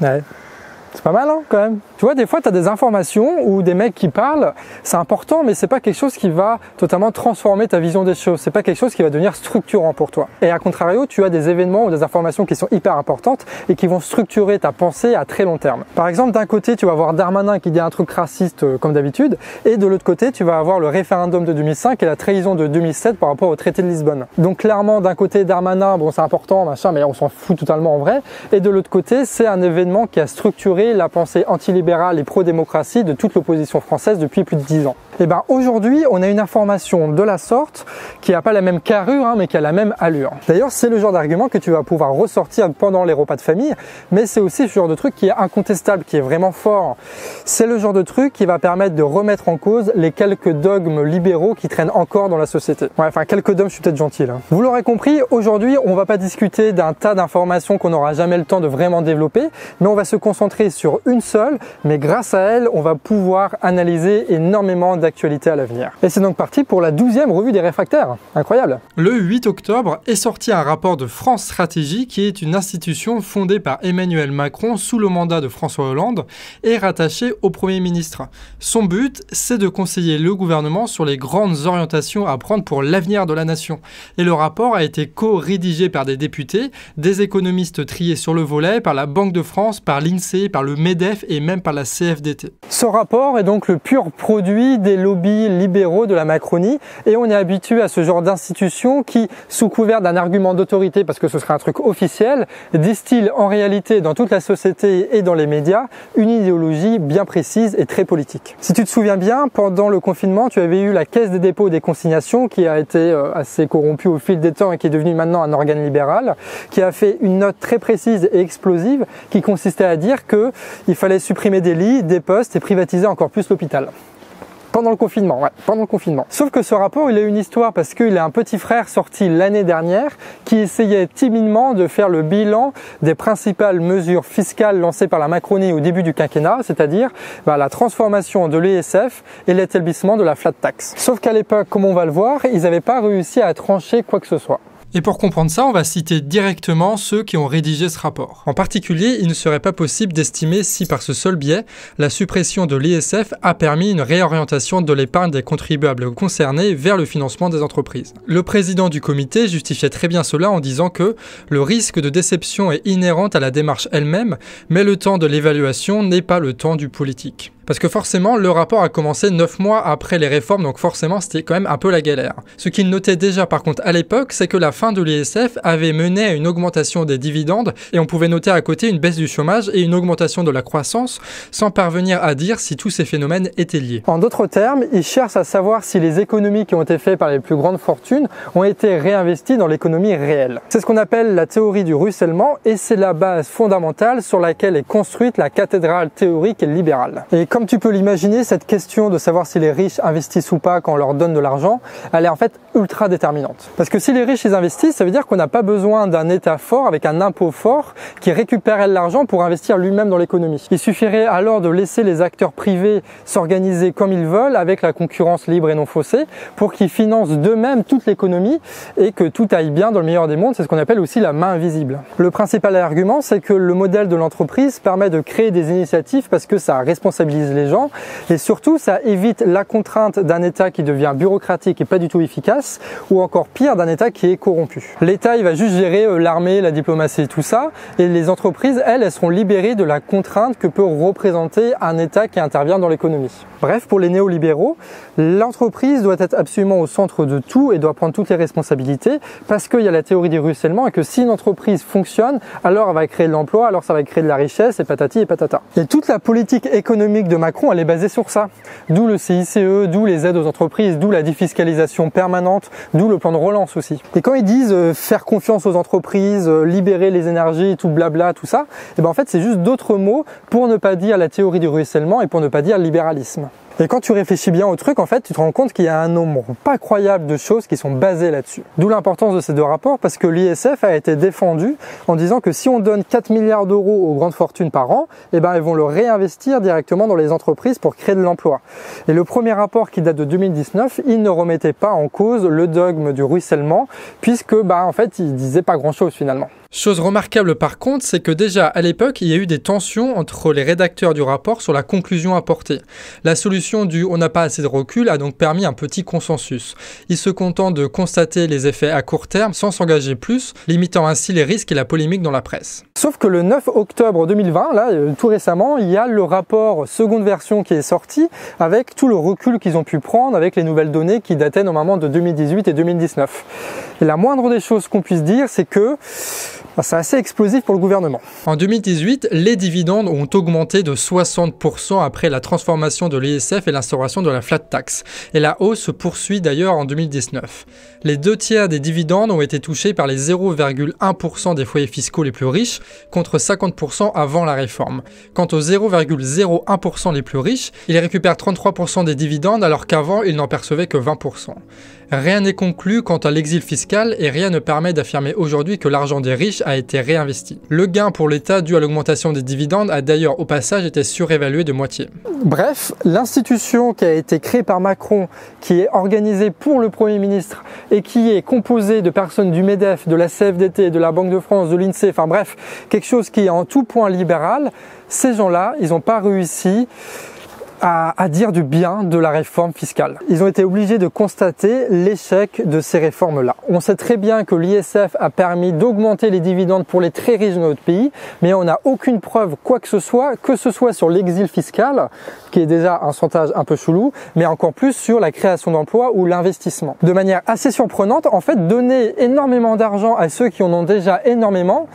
Ouais. C'est pas mal, hein, quand même. Tu vois, des fois, tu as des informations ou des mecs qui parlent, c'est important, mais c'est pas quelque chose qui va totalement transformer ta vision des choses. C'est pas quelque chose qui va devenir structurant pour toi. Et à contrario, tu as des événements ou des informations qui sont hyper importantes et qui vont structurer ta pensée à très long terme. Par exemple, d'un côté, tu vas avoir Darmanin qui dit un truc raciste comme d'habitude, et de l'autre côté, tu vas avoir le référendum de 2005 et la trahison de 2007 par rapport au traité de Lisbonne. Donc clairement, d'un côté, Darmanin, bon, c'est important, machin, mais on s'en fout totalement en vrai. Et de l'autre côté, c'est un événement qui a structuré la pensée antilibérale et pro-démocratie de toute l'opposition française depuis plus de 10 ans. Et bien aujourd'hui, on a une information de la sorte qui n'a pas la même carrure, hein, mais qui a la même allure. D'ailleurs, c'est le genre d'argument que tu vas pouvoir ressortir pendant les repas de famille, mais c'est aussi ce genre de truc qui est incontestable, qui est vraiment fort. C'est le genre de truc qui va permettre de remettre en cause les quelques dogmes libéraux qui traînent encore dans la société. Ouais, enfin, quelques dogmes, je suis peut-être gentil là. Vous l'aurez compris, aujourd'hui, on va pas discuter d'un tas d'informations qu'on n'aura jamais le temps de vraiment développer, mais on va se concentrer sur une seule, mais grâce à elle, on va pouvoir analyser énormément d'actualités à l'avenir. Et c'est donc parti pour la 12e revue des réfractaires. Incroyable. Le 8 octobre est sorti un rapport de France Stratégie, qui est une institution fondée par Emmanuel Macron sous le mandat de François Hollande et rattachée au Premier ministre. Son but, c'est de conseiller le gouvernement sur les grandes orientations à prendre pour l'avenir de la nation. Et le rapport a été co-rédigé par des députés, des économistes triés sur le volet, par la Banque de France, par l'INSEE, par le MEDEF et même par la CFDT. Ce rapport est donc le pur produit des lobbies libéraux de la Macronie et on est habitué à ce genre d'institution qui, sous couvert d'un argument d'autorité, parce que ce serait un truc officiel, distille en réalité dans toute la société et dans les médias une idéologie bien précise et très politique. Si tu te souviens bien, pendant le confinement, tu avais eu la Caisse des dépôts et des consignations qui a été assez corrompue au fil des temps et qui est devenue maintenant un organe libéral, qui a fait une note très précise et explosive qui consistait à dire qu'il fallait supprimer des lits, des postes et privatiser encore plus l'hôpital. Pendant le confinement, ouais, pendant le confinement. Sauf que ce rapport, il a une histoire parce qu'il a un petit frère sorti l'année dernière qui essayait timidement de faire le bilan des principales mesures fiscales lancées par la Macronie au début du quinquennat, c'est-à-dire la transformation de l'ISF et l'établissement de la flat tax. Sauf qu'à l'époque, comme on va le voir, ils n'avaient pas réussi à trancher quoi que ce soit. Et pour comprendre ça, on va citer directement ceux qui ont rédigé ce rapport. En particulier, il ne serait pas possible d'estimer si par ce seul biais, la suppression de l'ISF a permis une réorientation de l'épargne des contribuables concernés vers le financement des entreprises. Le président du comité justifiait très bien cela en disant que le risque de déception est inhérent à la démarche elle-même, mais le temps de l'évaluation n'est pas le temps du politique. Parce que forcément, le rapport a commencé 9 mois après les réformes, donc forcément, c'était quand même un peu la galère. Ce qu'il notait déjà par contre à l'époque, c'est que la fin de l'ISF avait mené à une augmentation des dividendes, et on pouvait noter à côté une baisse du chômage et une augmentation de la croissance, sans parvenir à dire si tous ces phénomènes étaient liés. En d'autres termes, ils cherchent à savoir si les économies qui ont été faites par les plus grandes fortunes ont été réinvesties dans l'économie réelle. C'est ce qu'on appelle la théorie du ruissellement, et c'est la base fondamentale sur laquelle est construite la cathédrale théorique et libérale. Et comme tu peux l'imaginer, cette question de savoir si les riches investissent ou pas quand on leur donne de l'argent, elle est en fait ultra déterminante. Parce que si les riches ils investissent, ça veut dire qu'on n'a pas besoin d'un État fort avec un impôt fort qui récupérerait l'argent pour investir lui-même dans l'économie. Il suffirait alors de laisser les acteurs privés s'organiser comme ils veulent avec la concurrence libre et non faussée pour qu'ils financent d'eux-mêmes toute l'économie et que tout aille bien dans le meilleur des mondes. C'est ce qu'on appelle aussi la main invisible. Le principal argument, c'est que le modèle de l'entreprise permet de créer des initiatives parce que ça responsabilise les gens et surtout ça évite la contrainte d'un État qui devient bureaucratique et pas du tout efficace ou encore pire d'un État qui est corrompu. L'État il va juste gérer l'armée, la diplomatie et tout ça et les entreprises elles seront libérées de la contrainte que peut représenter un État qui intervient dans l'économie. Bref, pour les néolibéraux, l'entreprise doit être absolument au centre de tout et doit prendre toutes les responsabilités parce qu'il y a la théorie du ruissellement et que si une entreprise fonctionne, alors elle va créer de l'emploi, alors ça va créer de la richesse et patati et patata. Et toute la politique économique de Macron, elle est basée sur ça. D'où le CICE, d'où les aides aux entreprises, d'où la défiscalisation permanente, d'où le plan de relance aussi. Et quand ils disent faire confiance aux entreprises, libérer les énergies, tout blabla, tout ça, et ben en fait c'est juste d'autres mots pour ne pas dire la théorie du ruissellement et pour ne pas dire libéralisme. Et quand tu réfléchis bien au truc, en fait, tu te rends compte qu'il y a un nombre pas croyable de choses qui sont basées là-dessus. D'où l'importance de ces deux rapports, parce que l'ISF a été défendu en disant que si on donne 4 milliards d'euros aux grandes fortunes par an, eh ben, elles vont le réinvestir directement dans les entreprises pour créer de l'emploi. Et le premier rapport qui date de 2019, il ne remettait pas en cause le dogme du ruissellement, puisque, en fait, il disait pas grand-chose finalement. Chose remarquable par contre, c'est que déjà à l'époque, il y a eu des tensions entre les rédacteurs du rapport sur la conclusion apportée. La solution du « on n'a pas assez de recul » a donc permis un petit consensus. Ils se contentent de constater les effets à court terme sans s'engager plus, limitant ainsi les risques et la polémique dans la presse. Sauf que le 9 octobre 2020, là, tout récemment, il y a le rapport seconde version qui est sorti avec tout le recul qu'ils ont pu prendre avec les nouvelles données qui dataient normalement de 2018 et 2019. Et la moindre des choses qu'on puisse dire, c'est que c'est assez explosif pour le gouvernement. En 2018, les dividendes ont augmenté de 60% après la transformation de l'ISF et l'instauration de la flat tax. Et la hausse se poursuit d'ailleurs en 2019. Les 2/3 des dividendes ont été touchés par les 0,1% des foyers fiscaux les plus riches, contre 50% avant la réforme. Quant aux 0,01% les plus riches, ils récupèrent 33% des dividendes alors qu'avant, ils n'en percevaient que 20%. Rien n'est conclu quant à l'exil fiscal et rien ne permet d'affirmer aujourd'hui que l'argent des riches a été réinvesti. Le gain pour l'État dû à l'augmentation des dividendes a d'ailleurs au passage été surévalué de moitié. Bref, l'institution qui a été créée par Macron, qui est organisée pour le Premier ministre et qui est composée de personnes du MEDEF, de la CFDT, de la Banque de France, de l'INSEE, enfin bref, quelque chose qui est en tout point libéral, ces gens-là, ils n'ont pas réussi à dire du bien de la réforme fiscale. Ils ont été obligés de constater l'échec de ces réformes-là. On sait très bien que l'ISF a permis d'augmenter les dividendes pour les très riches de notre pays, mais on n'a aucune preuve, quoi que ce soit sur l'exil fiscal, qui est déjà un chantage un peu chelou, mais encore plus sur la création d'emplois ou l'investissement. De manière assez surprenante, en fait, donner énormément d'argent à ceux qui en ont déjà énormément,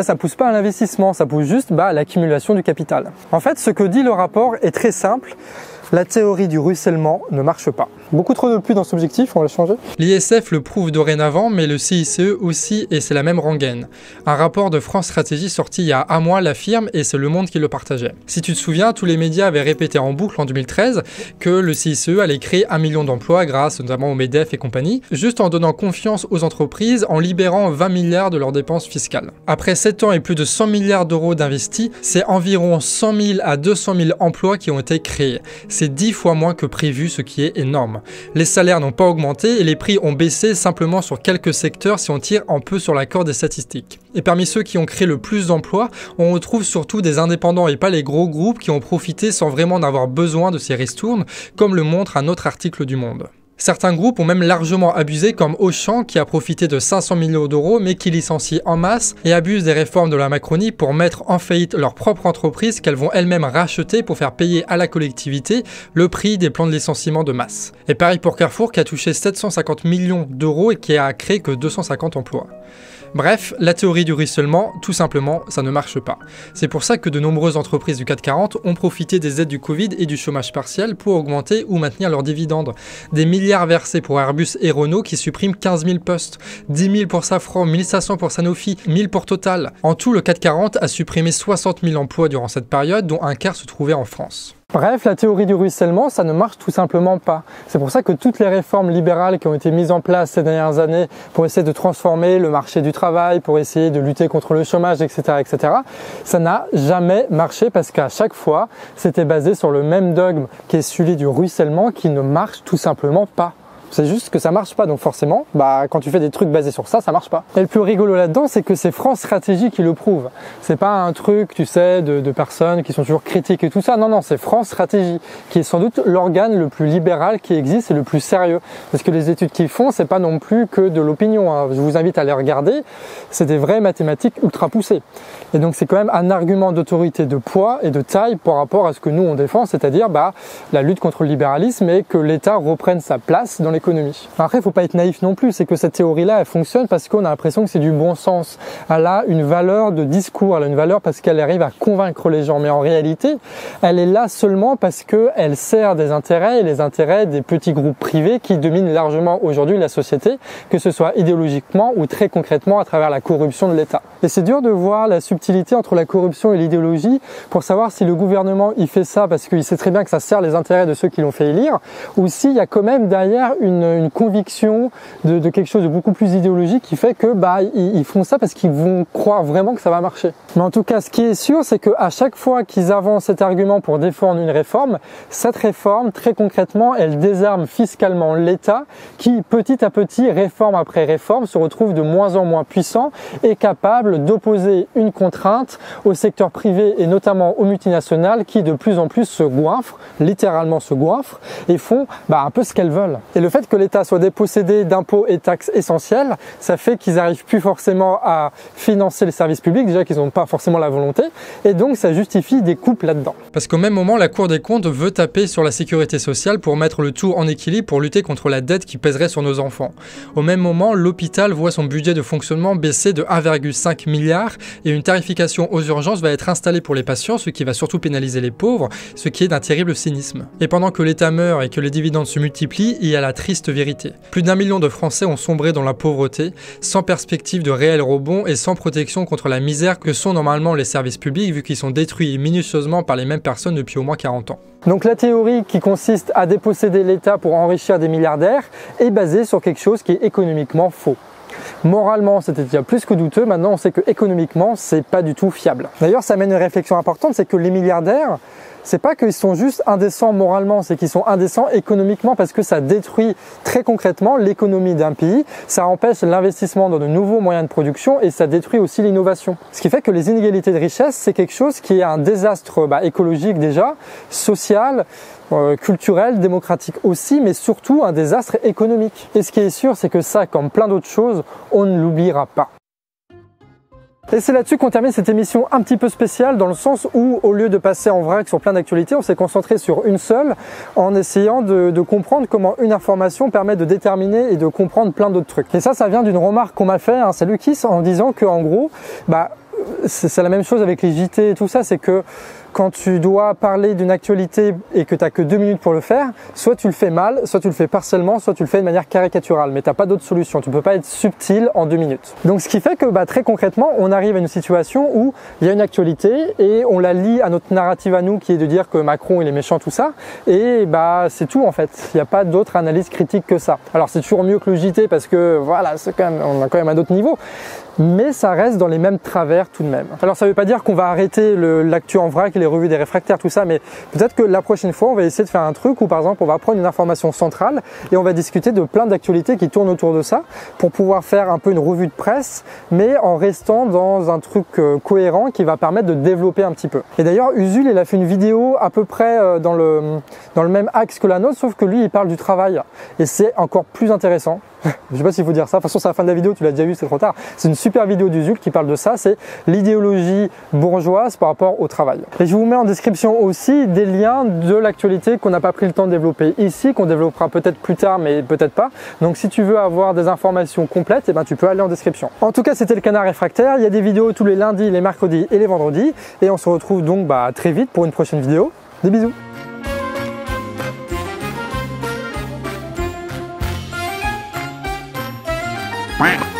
ça pousse pas à l'investissement, ça pousse juste à l'accumulation du capital. En fait, ce que dit le rapport est très simple. La théorie du ruissellement ne marche pas. Beaucoup trop de pluie dans cet objectif, on va le changer. L'ISF le prouve dorénavant, mais le CICE aussi, et c'est la même rengaine. Un rapport de France Stratégie sorti il y a un mois l'affirme, et c'est Le Monde qui le partageait. Si tu te souviens, tous les médias avaient répété en boucle en 2013 que le CICE allait créer 1 million d'emplois grâce notamment au MEDEF et compagnie, juste en donnant confiance aux entreprises, en libérant 20 milliards de leurs dépenses fiscales. Après 7 ans et plus de 100 milliards d'euros d'investis, c'est environ 100 000 à 200 000 emplois qui ont été créés. C'est 10 fois moins que prévu, ce qui est énorme. Les salaires n'ont pas augmenté et les prix ont baissé simplement sur quelques secteurs si on tire un peu sur la corde des statistiques. Et parmi ceux qui ont créé le plus d'emplois, on retrouve surtout des indépendants et pas les gros groupes qui ont profité sans vraiment n'avoir besoin de ces ristournes, comme le montre un autre article du Monde. Certains groupes ont même largement abusé, comme Auchan qui a profité de 500 millions d'euros mais qui licencie en masse et abuse des réformes de la Macronie pour mettre en faillite leur propre entreprise qu'elles vont elles-mêmes racheter pour faire payer à la collectivité le prix des plans de licenciement de masse. Et pareil pour Carrefour qui a touché 750 millions d'euros et qui a créé que 250 emplois. Bref, la théorie du ruissellement, tout simplement, ça ne marche pas. C'est pour ça que de nombreuses entreprises du CAC 40 ont profité des aides du Covid et du chômage partiel pour augmenter ou maintenir leurs dividendes. Des milliards versés pour Airbus et Renault qui suppriment 15 000 postes, 10 000 pour Safran, 1500 pour Sanofi, 1000 pour Total. En tout, le CAC 40 a supprimé 60 000 emplois durant cette période, dont un quart se trouvait en France. Bref, la théorie du ruissellement, ça ne marche tout simplement pas. C'est pour ça que toutes les réformes libérales qui ont été mises en place ces dernières années pour essayer de transformer le marché du travail, pour essayer de lutter contre le chômage, etc., ça n'a jamais marché parce qu'à chaque fois, c'était basé sur le même dogme qui est celui du ruissellement qui ne marche tout simplement pas. C'est juste que ça marche pas, donc forcément, quand tu fais des trucs basés sur ça, ça marche pas. Et le plus rigolo là-dedans, c'est que c'est France Stratégie qui le prouve. C'est pas un truc, tu sais, de personnes qui sont toujours critiques et tout ça. Non, c'est France Stratégie, qui est sans doute l'organe le plus libéral qui existe et le plus sérieux. Parce que les études qu'ils font, c'est pas non plus que de l'opinion, hein. Je vous invite à les regarder. C'est des vraies mathématiques ultra poussées. Et donc c'est quand même un argument d'autorité de poids et de taille par rapport à ce que nous on défend, c'est-à-dire la lutte contre le libéralisme et que l'État reprenne sa place dans l'économie. Après, il ne faut pas être naïf non plus, c'est que cette théorie-là, elle fonctionne parce qu'on a l'impression que c'est du bon sens. Elle a une valeur de discours, elle a une valeur parce qu'elle arrive à convaincre les gens. Mais en réalité, elle est là seulement parce qu'elle sert des intérêts et les intérêts des petits groupes privés qui dominent largement aujourd'hui la société, que ce soit idéologiquement ou très concrètement à travers la corruption de l'État. Et c'est dur de voir la subtilité entre la corruption et l'idéologie pour savoir si le gouvernement il fait ça parce qu'il sait très bien que ça sert les intérêts de ceux qui l'ont fait élire ou s'il y a quand même derrière une conviction de quelque chose de beaucoup plus idéologique qui fait que ils font ça parce qu'ils vont croire vraiment que ça va marcher. Mais en tout cas, ce qui est sûr, c'est qu'à chaque fois qu'ils avancent cet argument pour défendre une réforme, cette réforme, très concrètement, elle désarme fiscalement l'État qui, petit à petit, réforme après réforme, se retrouve de moins en moins puissant et capable d'opposer une contrainte au secteur privé et notamment aux multinationales qui de plus en plus se goinfrent, littéralement se goinfrent, et font un peu ce qu'elles veulent. Et le fait que l'État soit dépossédé d'impôts et taxes essentiels, ça fait qu'ils n'arrivent plus forcément à financer les services publics, déjà qu'ils n'ont pas forcément la volonté, et donc ça justifie des coupes là-dedans. Parce qu'au même moment, la Cour des comptes veut taper sur la sécurité sociale pour mettre le tout en équilibre pour lutter contre la dette qui pèserait sur nos enfants. Au même moment, l'hôpital voit son budget de fonctionnement baisser de 1,5 milliard et une tarification aux urgences va être installée pour les patients, ce qui va surtout pénaliser les pauvres, ce qui est d'un terrible cynisme. Et pendant que l'État meurt et que les dividendes se multiplient, il y a la triste vérité. Plus d'1 million de Français ont sombré dans la pauvreté, sans perspective de réel rebond et sans protection contre la misère que sont normalement les services publics vu qu'ils sont détruits minutieusement par les mêmes personnes depuis au moins 40 ans. Donc la théorie qui consiste à déposséder l'État pour enrichir des milliardaires est basée sur quelque chose qui est économiquement faux. Moralement, c'était déjà plus que douteux, maintenant on sait que économiquement, c'est pas du tout fiable. D'ailleurs, ça mène une réflexion importante, c'est que les milliardaires, c'est pas qu'ils sont juste indécents moralement, c'est qu'ils sont indécents économiquement parce que ça détruit très concrètement l'économie d'un pays, ça empêche l'investissement dans de nouveaux moyens de production et ça détruit aussi l'innovation. Ce qui fait que les inégalités de richesse, c'est quelque chose qui est un désastre écologique déjà, social, culturel, démocratique aussi, mais surtout un désastre économique. Et ce qui est sûr, c'est que ça, comme plein d'autres choses, on ne l'oubliera pas. Et c'est là-dessus qu'on termine cette émission un petit peu spéciale dans le sens où, au lieu de passer en vrac sur plein d'actualités, on s'est concentré sur une seule en essayant de comprendre comment une information permet de déterminer et de comprendre plein d'autres trucs. Et ça vient d'une remarque qu'on m'a fait, c'est Lucas, en disant que en gros, c'est la même chose avec les JT et tout ça, c'est que quand tu dois parler d'une actualité et que tu n'as que 2 minutes pour le faire, soit tu le fais mal, soit tu le fais partiellement, soit tu le fais de manière caricaturale, mais tu n'as pas d'autre solution, tu ne peux pas être subtil en 2 minutes. Donc ce qui fait que très concrètement, on arrive à une situation où il y a une actualité et on la lie à notre narrative à nous qui est de dire que Macron il est méchant, tout ça, et c'est tout en fait, il n'y a pas d'autre analyse critique que ça. Alors c'est toujours mieux que le JT parce que voilà, on a quand même un autre niveau, mais ça reste dans les mêmes travers tout de même. Alors ça ne veut pas dire qu'on va arrêter l'actu en vrac et les revues des réfractaires, tout ça, mais peut-être que la prochaine fois on va essayer de faire un truc où par exemple on va prendre une information centrale et on va discuter de plein d'actualités qui tournent autour de ça pour pouvoir faire un peu une revue de presse, mais en restant dans un truc cohérent qui va permettre de développer un petit peu. Et d'ailleurs Usul il a fait une vidéo à peu près dans le même axe que la nôtre, sauf que lui il parle du travail et c'est encore plus intéressant. Je sais pas s'il faut dire ça, de toute façon c'est la fin de la vidéo, tu l'as déjà vu, c'est trop tard. C'est une super vidéo d'Usul qui parle de ça, c'est l'idéologie bourgeoise par rapport au travail. Et je vous mets en description aussi des liens de l'actualité qu'on n'a pas pris le temps de développer ici, qu'on développera peut-être plus tard mais peut-être pas. Donc si tu veux avoir des informations complètes, tu peux aller en description. En tout cas c'était le Canard Réfractaire, il y a des vidéos tous les lundis, les mercredis et les vendredis. Et on se retrouve donc très vite pour une prochaine vidéo. Des bisous. Quack.